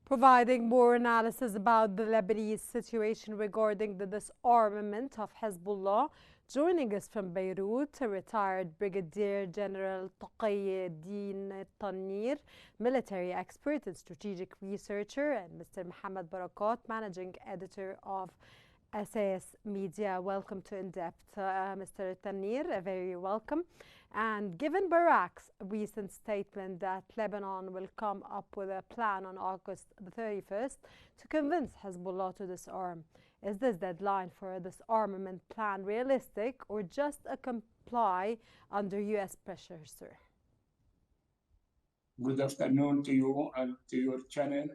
providing more analysis about the Lebanese situation regarding the disarmament of Hezbollah. Joining us from Beirut, retired Brigadier General Taqi Tanir, military expert and strategic researcher, and Mr. Mohammed Barakat, managing editor of SAS Media. Welcome to In Depth, Mr. Tanir, very welcome. And given Barak's recent statement that Lebanon will come up with a plan on August the 31st to convince Hezbollah to disarm, is this deadline for a disarmament plan realistic or just a comply under U.S. pressure, sir? Good afternoon to you and to your channel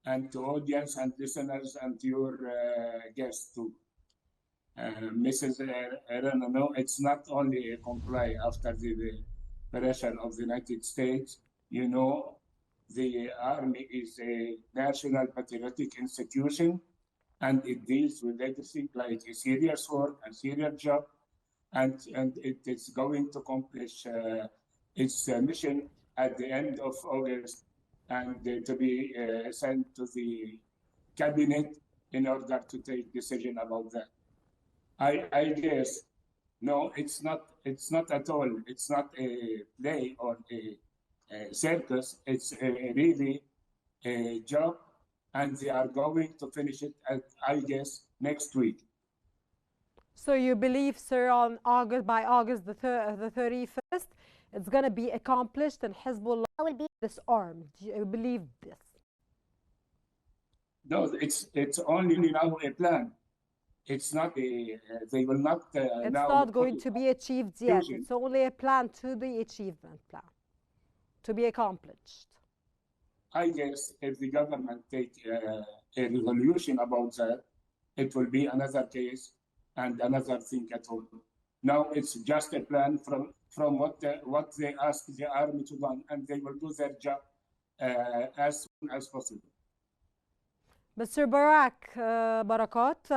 and to audience and listeners and to your guests too. Mrs. Arena, no, it's not only a comply after the pressure of the United States. You know, the army is a national patriotic institution and it deals with everything like a serious work and serious job, and it is going to accomplish its mission at the end of August and to be sent to the cabinet in order to take decision about that. I guess, no, it's not at all. It's not a play or a circus. It's really a job, and they are going to finish it, I guess, next week. So you believe, sir, by August the 31st, it's going to be accomplished and Hezbollah will be disarmed. Do you believe this? No, it's only now a plan. It's not a. They will not. It's not going to be achieved yet. It's only a plan to the achievement plan to be accomplished. I guess if the government take a resolution about that, it will be another case and another thing at all. Now it's just a plan from what they ask the army to do, and they will do their job as soon as possible. Mr. Barakat,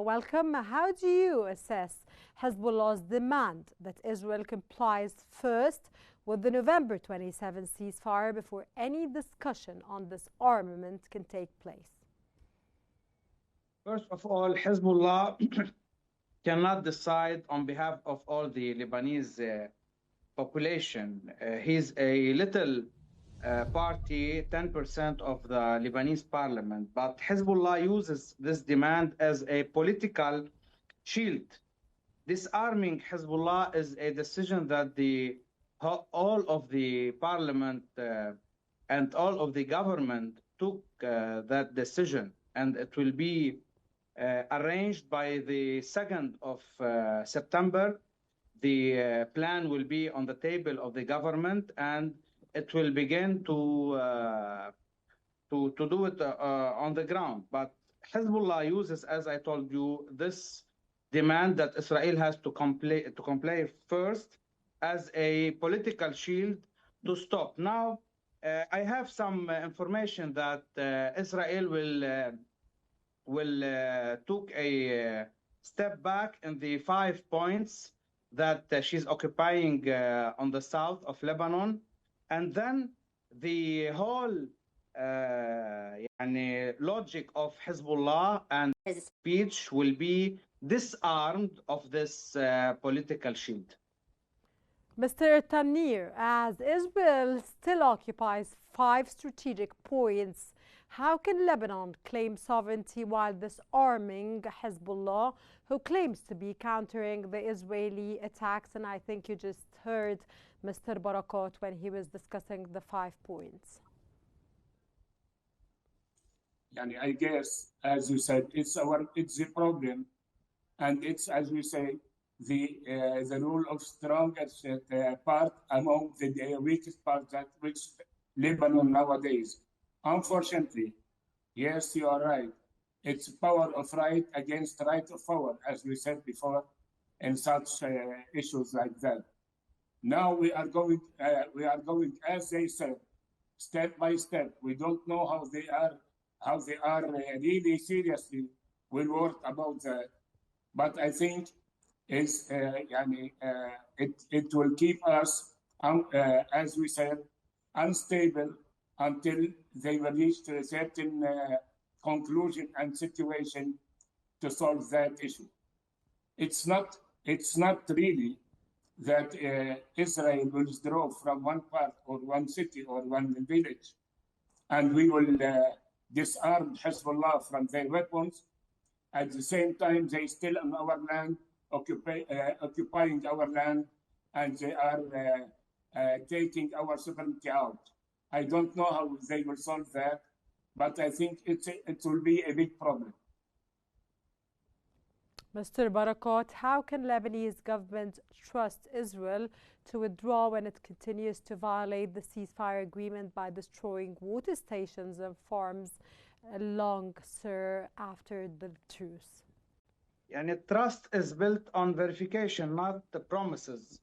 welcome. How do you assess Hezbollah's demand that Israel complies first with the November 27 ceasefire before any discussion on disarmament can take place? First of all, Hezbollah cannot decide on behalf of all the Lebanese population. He's a little party, 10% of the Lebanese parliament, but Hezbollah uses this demand as a political shield. Disarming Hezbollah is a decision that all of the parliament and all of the government took that decision, and it will be arranged by the 2nd of September. The plan will be on the table of the government, and it will begin to do it on the ground. But Hezbollah uses, as I told you, this demand that Israel has to comply first as a political shield to stop. Now, I have some information that Israel will took a step back in the 5 points that she's occupying on the south of Lebanon. And then the whole logic of Hezbollah and his speech will be disarmed of this political shield. Mr. Tanir, as Israel still occupies 5 strategic points, how can Lebanon claim sovereignty while disarming Hezbollah, who claims to be countering the Israeli attacks? And I think you just heard Mr. Barakat when he was discussing the 5 points. I guess, as you said, it's the problem, and it's, as we say, the rule of strongest part among the weakest part that which Lebanon nowadays. Unfortunately, yes, you are right. It's power of right against right of power, as we said before, in such issues like that. Now we are going, as they said, step by step. We don't know how they are really seriously will work about that. But I think it will keep us, as we said, unstable until they will reach to a certain conclusion and situation to solve that issue. It's not really that Israel will withdraw from one part or one city or one village, and we will disarm Hezbollah from their weapons. At the same time, they still on our land, occupying our land, and they are taking our sovereignty out. I don't know how they will solve that, but I think it will be a big problem. Mr. Barakat, how can Lebanese government trust Israel to withdraw when it continues to violate the ceasefire agreement by destroying water stations and farms long, sir, after the truce? And trust is built on verification, not the promises.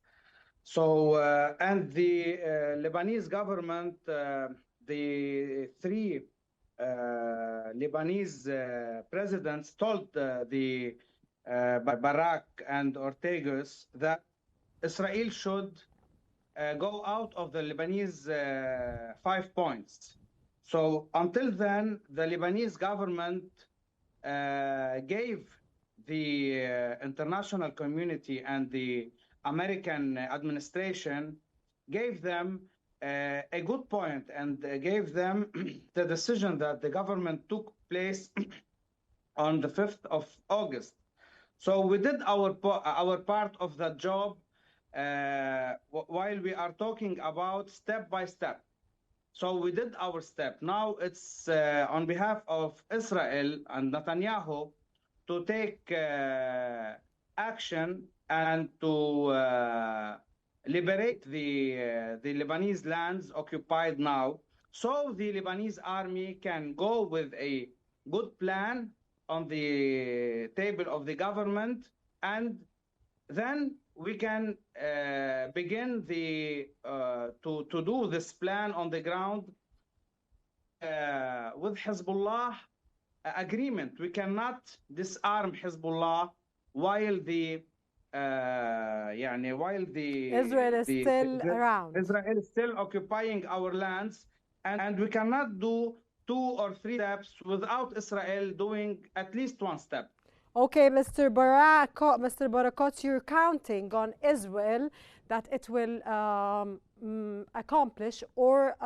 So, and the Lebanese government, the three Lebanese presidents told the Barak and Ortegas that Israel should go out of the Lebanese 5 points. So until then, the Lebanese government gave the international community and the American administration gave them a good point and gave them the decision that the government took place on the 5th of August. So we did our part of the job while we are talking about step by step. So we did our step. Now it's on behalf of Israel and Netanyahu to take action and to liberate the Lebanese lands occupied now, so the Lebanese army can go with a good plan on the table of the government, and then we can begin to do this plan on the ground with Hezbollah agreement. We cannot disarm Hezbollah while Israel is still around. Israel is still occupying our lands, and we cannot do 2 or 3 steps without Israel doing at least 1 step. Okay, Mr. Barakat, you're counting on Israel that it will accomplish or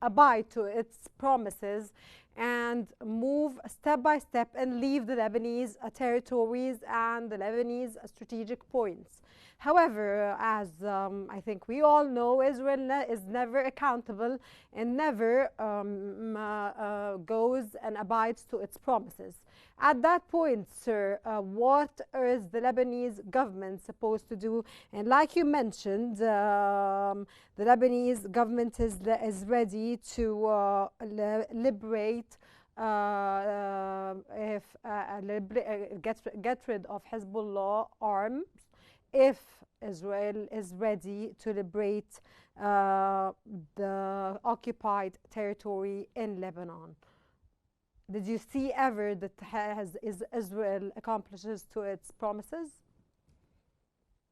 abide to its promises and move step by step and leave the Lebanese territories and the Lebanese strategic points. However, as I think we all know, Israel is never accountable and never goes and abides to its promises. At that point, sir, what is the Lebanese government supposed to do? And like you mentioned, the Lebanese government is ready to liberate, get rid of Hezbollah arms if Israel is ready to liberate the occupied territory in Lebanon. Did you see ever that Israel accomplishes to its promises?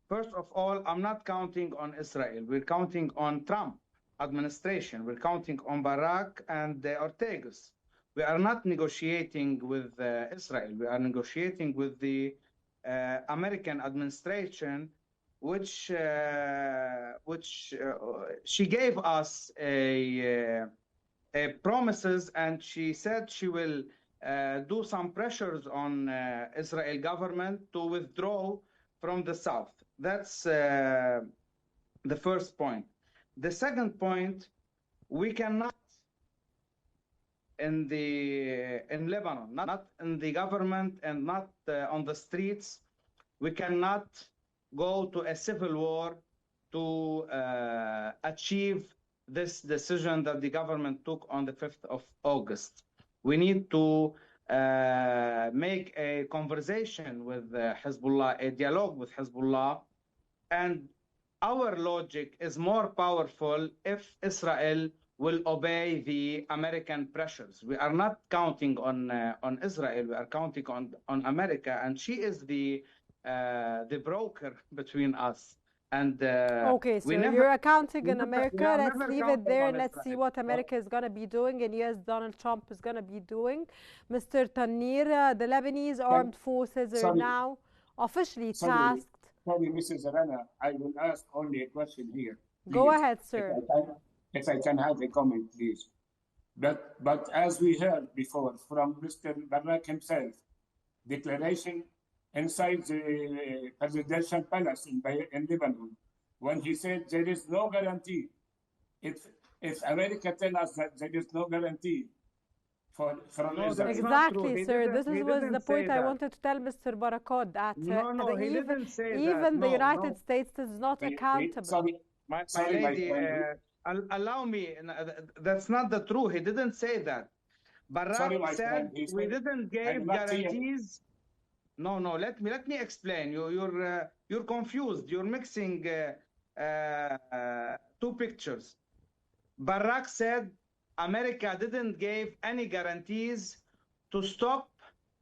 First of all, I'm not counting on Israel. We're counting on Trump administration. We're counting on Barak and Ortegas. We are not negotiating with Israel. We are negotiating with the American administration, which she gave us promises, and she said she will do some pressures on Israel government to withdraw from the south. That's the first point. The second point, we cannot in Lebanon, not in the government and not on the streets, we cannot go to a civil war to achieve this decision that the government took on the 5th of August. We need to make a conversation with Hezbollah, a dialogue with Hezbollah, and our logic is more powerful if Israel will obey the American pressures. We are not counting on Israel. We are counting on America, and she is the broker between us. And Okay, so you're accounting in America. Let's leave it there and let's see what America is going to be doing and yes, Donald Trump is going to be doing. Mr. Tanir, the Lebanese armed forces are now officially tasked. Sorry, Mrs. Rana, I will ask only a question here. Please. Go ahead, sir. If I can have a comment, please. But as we heard before from Mr. Barak himself, declaration inside the presidential palace in Lebanon, when he said there is no guarantee. If America tells us that there is no guarantee from Israel. Exactly, sir. This was the point I wanted to tell Mr. Barakat, that he didn't say even that. the United States is not accountable. Sorry, my lady, allow me. That's not the truth. He didn't say that. Barak said we didn't give guarantees. No, let me explain. You're confused. You're mixing two pictures. Barak said America didn't give any guarantees to stop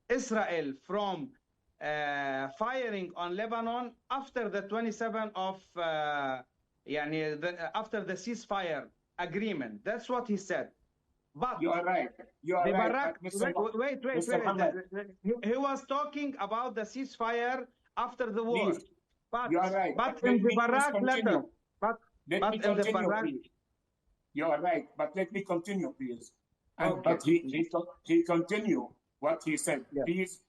Israel from firing on Lebanon after the 27th of after the ceasefire agreement. That's what he said. But you are right. You are right. Wait. He was talking about the ceasefire after the war. Please. You are right. But in the Barak letter, you are right. But let me continue, please. Okay. But he continued what he said. Yeah. Please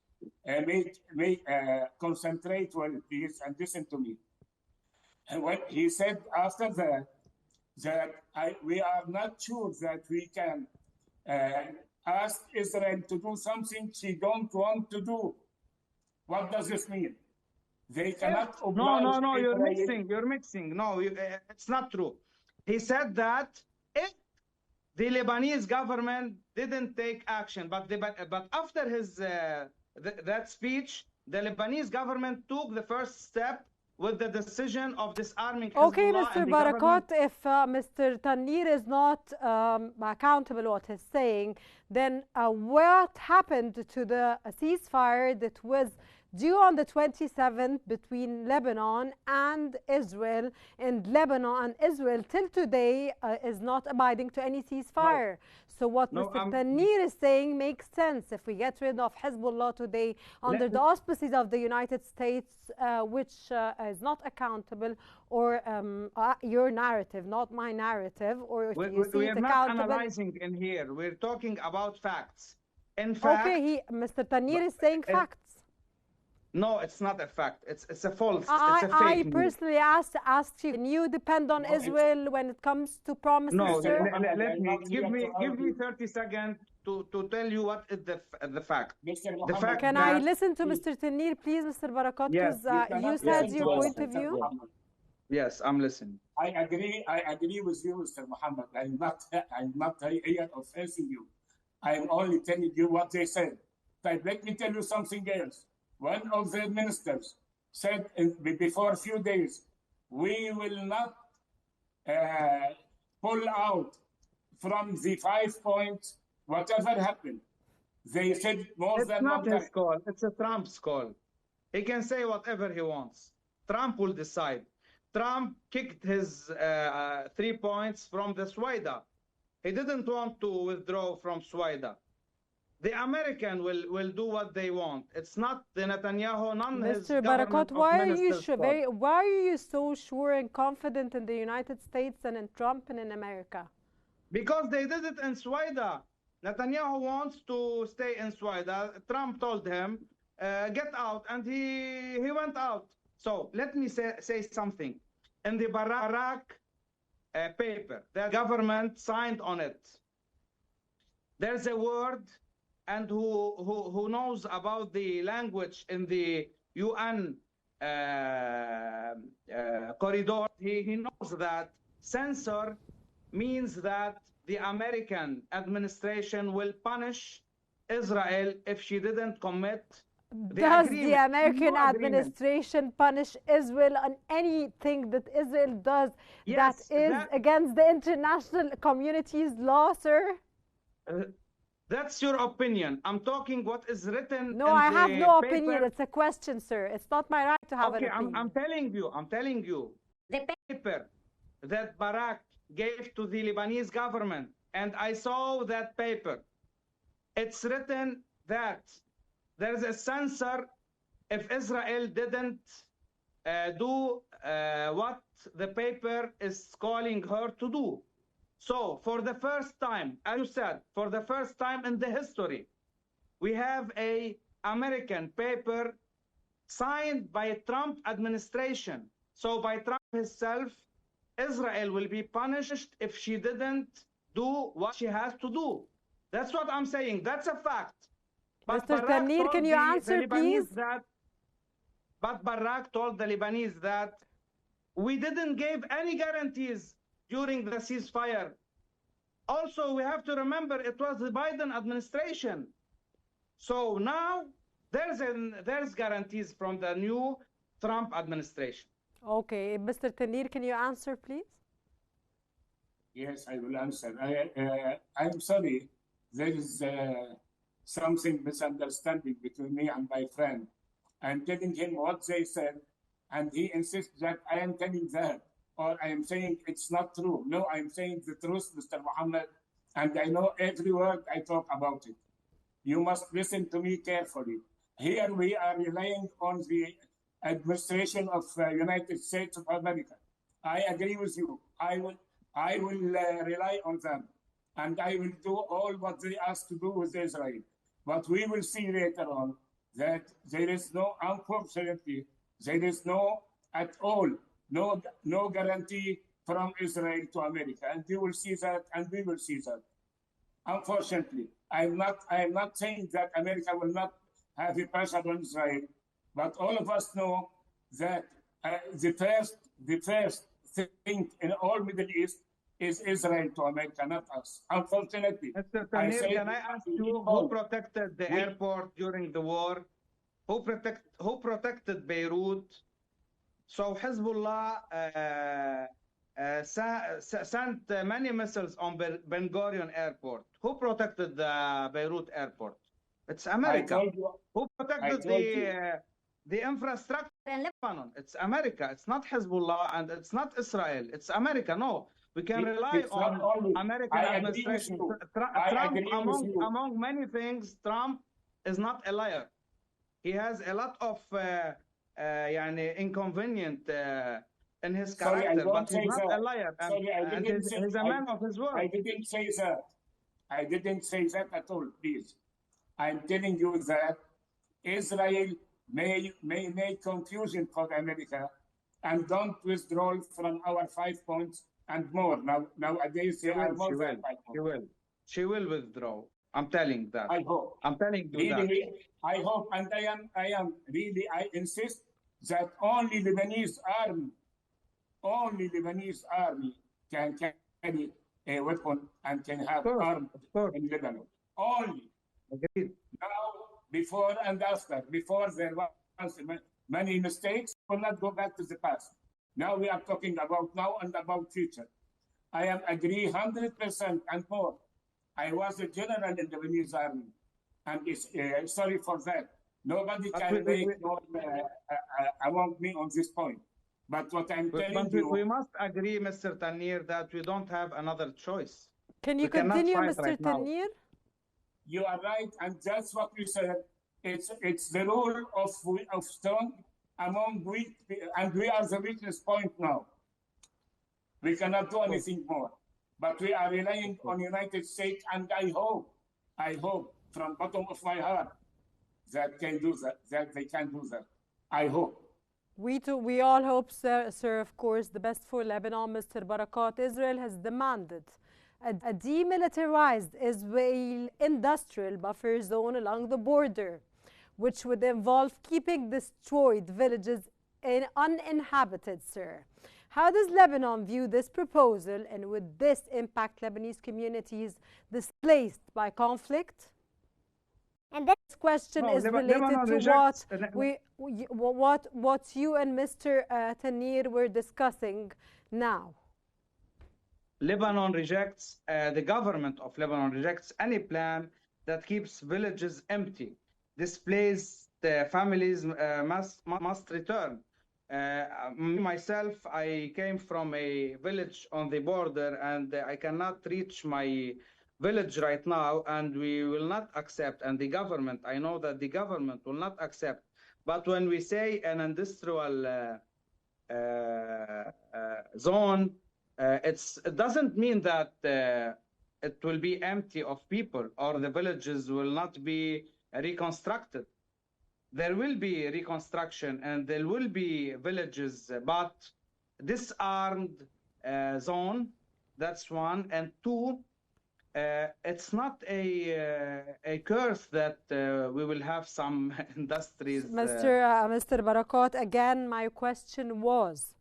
concentrate well, please, and listen to me. And what he said after that we are not sure that we can ask Israel to do something she don't want to do. What does this mean? They cannot oblige. No, you're mixing. No, it's not true. He said that if the Lebanese government didn't take action, but after his that speech, the Lebanese government took the first step with the decision of disarming Hezbollah. Okay, Mr. Barakat, if Mr. Tanir is not accountable what he's saying, then what happened to the ceasefire that was due on the 27th between Lebanon and Israel, and Lebanon and Israel till today is not abiding to any ceasefire. So what Mr. Tanir is saying makes sense. If we get rid of Hezbollah today under the auspices of the United States, which is not accountable, or your narrative, not my narrative, or if you see it accountable. We are not analyzing in here. We're talking about facts. In fact, okay, Mr. Tanir is saying facts. No, it's not a fact. It's a false. It's a fake I personally asked you, can you depend on Israel when it comes to promises? No, let me give me 30 seconds to tell you what is the fact. The fact. Can I listen to Mr. Tanir, please, Mr. Barakat? Because you said your point of view. Yes, I'm listening. I agree with you, Mr. Muhammad. I'm not here offending you. I'm only telling you what they said. But let me tell you something else. One of the ministers said before a few days, we will not pull out from the 5 points, whatever happened. They said more than one time. It's not his call. It's a Trump's call. He can say whatever he wants. Trump will decide. Trump kicked his 3 points from the Suwaida. He didn't want to withdraw from Suwaida. The American will do what they want. It's not the Netanyahu, Mr. Barakat, why are you so sure and confident in the United States and in Trump and in America? Because they did it in Suwaida. Netanyahu wants to stay in Suwaida. Trump told him, get out, and he went out. So let me say something. In the Barak paper, the government signed on it. There's a word, and who knows about the language in the UN corridor, he knows that censor means that the American administration will punish Israel if she didn't commit Does the American administration punish Israel on anything that Israel does that is against the international community's law, sir? That's your opinion. I'm talking what is written. No, I have no opinion. It's a question, sir. It's not my right to have an opinion. I'm telling you. the paper that Barak gave to the Lebanese government, and I saw that paper. It's written that there is a censor if Israel didn't do what the paper is calling her to do. So for the first time, as you said, for the first time in the history, we have a American paper signed by a Trump administration. So by Trump himself, Israel will be punished if she didn't do what she has to do. That's what I'm saying. That's a fact. But Mr. Tanir, can you answer, please? But Barak told the Lebanese that we didn't give any guarantees during the ceasefire. Also, we have to remember it was the Biden administration. So now there's guarantees from the new Trump administration. Okay, Mr. Tanir, can you answer, please? Yes, I will answer. I'm sorry, there is something misunderstanding between me and my friend. I'm telling him what they said, and he insists that I am telling that, or I am saying it's not true. No, I'm saying the truth, Mr. Muhammad, and I know every word I talk about it. You must listen to me carefully. Here we are relying on the administration of United States of America. I agree with you. I will rely on them, and I will do all what they ask to do with Israel. But we will see later on that there is no, unfortunately, there is no at all, no guarantee from Israel to America, and you will see that, and we will see that. Unfortunately, I am not saying that America will not have a pressure on Israel, but all of us know that the first thing in all Middle East is Israel to America, not us. Unfortunately. Mr. Tanir, can I ask you who protected the airport during the war? Who protected Beirut? So Hezbollah sent many missiles on Ben Gurion Airport. Who protected the Beirut airport? It's America. Who protected the infrastructure in Lebanon? It's America. It's not Hezbollah and it's not Israel. It's America. No, we can rely on American administration. Trump, among many things, Trump is not a liar. He has a lot of inconvenient in his character, but he's not a liar. And he's a man of his word. I didn't say that. I didn't say that at all, please. I'm telling you that Israel may make confusion for America and don't withdraw from our 5 points and more. Nowadays, they are more than 5 points. She will withdraw. I'm telling that. I hope. I'm telling you really, that. I hope, and I insist that only Lebanese army can carry a weapon and can have arms in Lebanon. Only. Agreed. Now, before and after, before there was many mistakes, will not go back to the past. Now we are talking about now and about future. I am agree 100% and more. I was a general in the Lebanese army, and sorry for that. Nobody can make among me on this point. But what I'm telling you, we must agree, Mr. Tanir, that we don't have another choice. Can you continue, Mr. Tanir? You are right, and that's what we said. It's the rule of strong among weak, and we are the weakest point now. We cannot do anything more, but we are relying on United States, and I hope from bottom of my heart that they can do that. I hope. We all hope, sir, of course, the best for Lebanon, Mr. Barakat. Israel has demanded a demilitarized Israel industrial buffer zone along the border, which would involve keeping destroyed villages uninhabited, sir. How does Lebanon view this proposal, and would this impact Lebanese communities displaced by conflict? And this question is related to what you and Mr. Tanir were discussing now. Lebanon rejects, the government of Lebanon rejects any plan that keeps villages empty. Displaced families must return. Myself, I came from a village on the border, and I cannot reach my village right now, and we will not accept, and the government, I know that the government will not accept. But when we say an industrial zone, it doesn't mean that it will be empty of people or the villages will not be reconstructed. There will be reconstruction and there will be villages, but disarmed zone, that's one. And two, it's not a curse that we will have some industries. Mr. Barakat, again, my question was,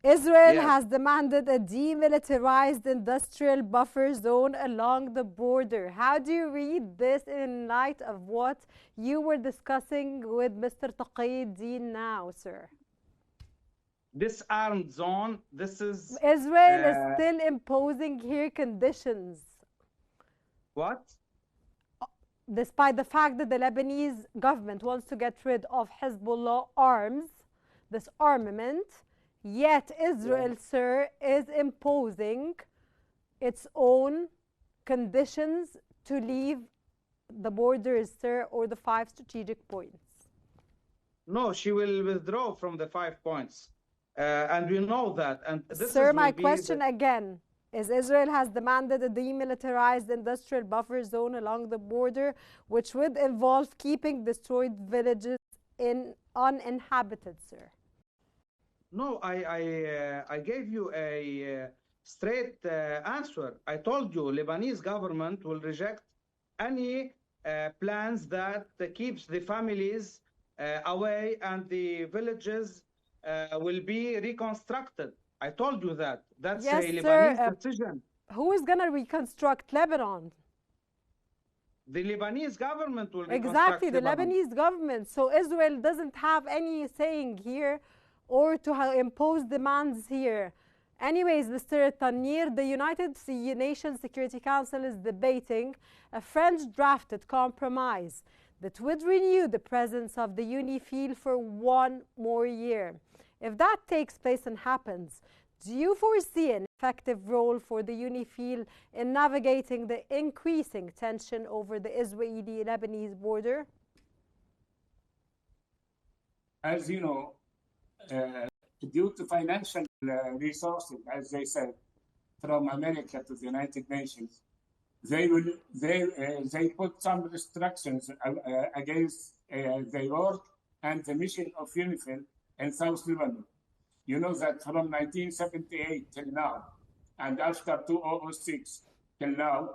Israel has demanded a demilitarized industrial buffer zone along the border. How do you read this in light of what you were discussing with Mr. Taqiyuddin now, sir? Disarmed zone, this is... Israel is still imposing here conditions. What? Despite the fact that the Lebanese government wants to get rid of Hezbollah arms, this armament, yet Israel, sir, is imposing its own conditions to leave the borders, sir, or the 5 strategic points. No, she will withdraw from the 5 points. And we know that. And this sir, my question again is, Israel has demanded a demilitarized industrial buffer zone along the border, which would involve keeping destroyed villages uninhabited, sir. No, I gave you a straight answer. I told you Lebanese government will reject any plans that keeps the families away and the villages will be reconstructed. I told you that. That's yes, a Lebanese decision. Who is going to reconstruct Lebanon? The Lebanese government will reconstruct exactly, the Lebanon. Lebanese government. So Israel doesn't have any saying here or to impose demands here. Anyways, Mr. Tanir, the United Nations Security Council is debating a French-drafted compromise that would renew the presence of the UNIFIL for 1 more year. If that takes place and happens, do you foresee an effective role for the UNIFIL in navigating the increasing tension over the Israeli-Lebanese border? As you know, due to financial resources, as they said, from America to the United Nations, they put some restrictions against the work and the mission of UNIFIL in South Lebanon. You know that from 1978 till now, and after 2006 till now,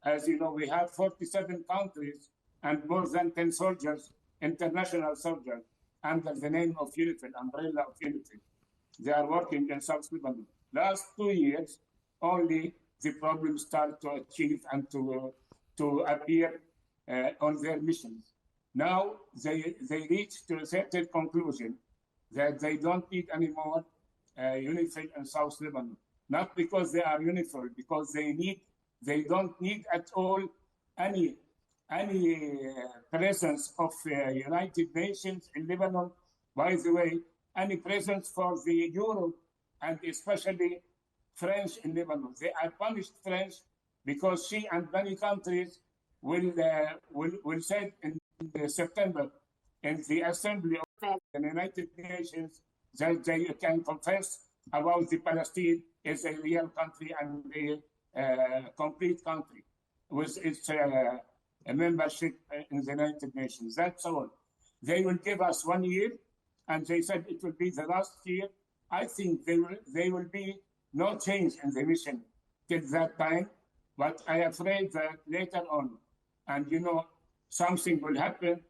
as you know, we have 47 countries and more than 10 soldiers, international soldiers, under the name of UNIFIL, umbrella of UNIFIL. They are working in South Lebanon. Last 2 years, only the problems start to achieve and to appear on their missions. Now they reach to a certain conclusion that they don't need any more UNIFIL in South Lebanon. Not because they are UNIFIL, because they don't need at all any presence of United Nations in Lebanon. By the way, any presence for the Europe and especially French in Lebanon. They are punished French because she and many countries will say in September in the Assembly of the United Nations that they can confess about the Palestine is a real country and a complete country with its membership in the United Nations. That's all. They will give us 1 year, and they said it will be the last year. I think there will be no change in the mission till that time, but I am afraid that later on, and you know, something will happen.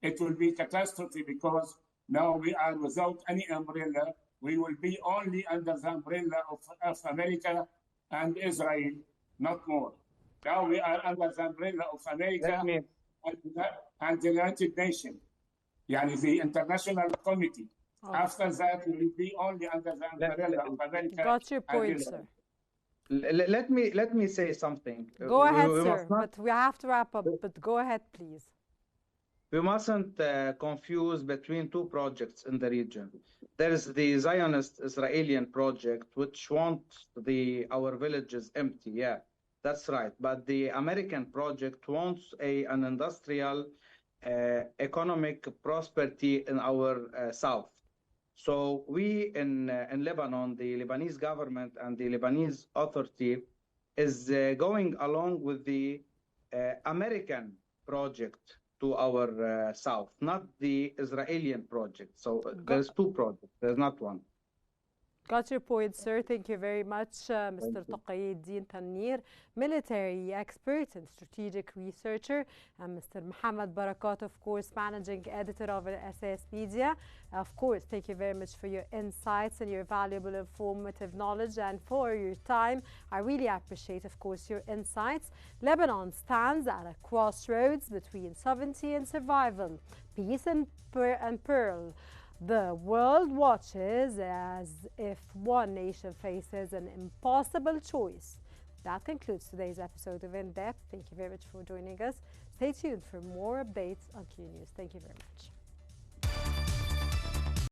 It will be catastrophe because now we are without any umbrella. We will be only under the umbrella of America and Israel, not more. Now we are under the umbrella of America and the United Nations, yani the International Committee. Oh. After that, we will be only under the umbrella of America. Got your point, sir. Let me say something. Go ahead, sir. But we have to wrap up. But go ahead, please. We mustn't confuse between two projects in the region. There is the Zionist Israeli project, which wants our villages empty. Yeah, that's right. But the American project wants an industrial economic prosperity in our south. So we in Lebanon, the Lebanese government and the Lebanese authority is going along with the American project to our south, not the Israeli project. So there's two projects, there's not one. Got your point, sir. Thank you very much, Mr. Taqiyuddin Tanir, military expert and strategic researcher, and Mr. Mohammed Barakat, of course, managing editor of SAS Media. Of course, thank you very much for your insights and your valuable, informative knowledge and for your time. I really appreciate, of course, your insights. Lebanon stands at a crossroads between sovereignty and survival, peace and peril. The world watches as if one nation faces an impossible choice. That concludes today's episode of In Depth. Thank you very much for joining us. Stay tuned for more updates on Qnews. Thank you very much.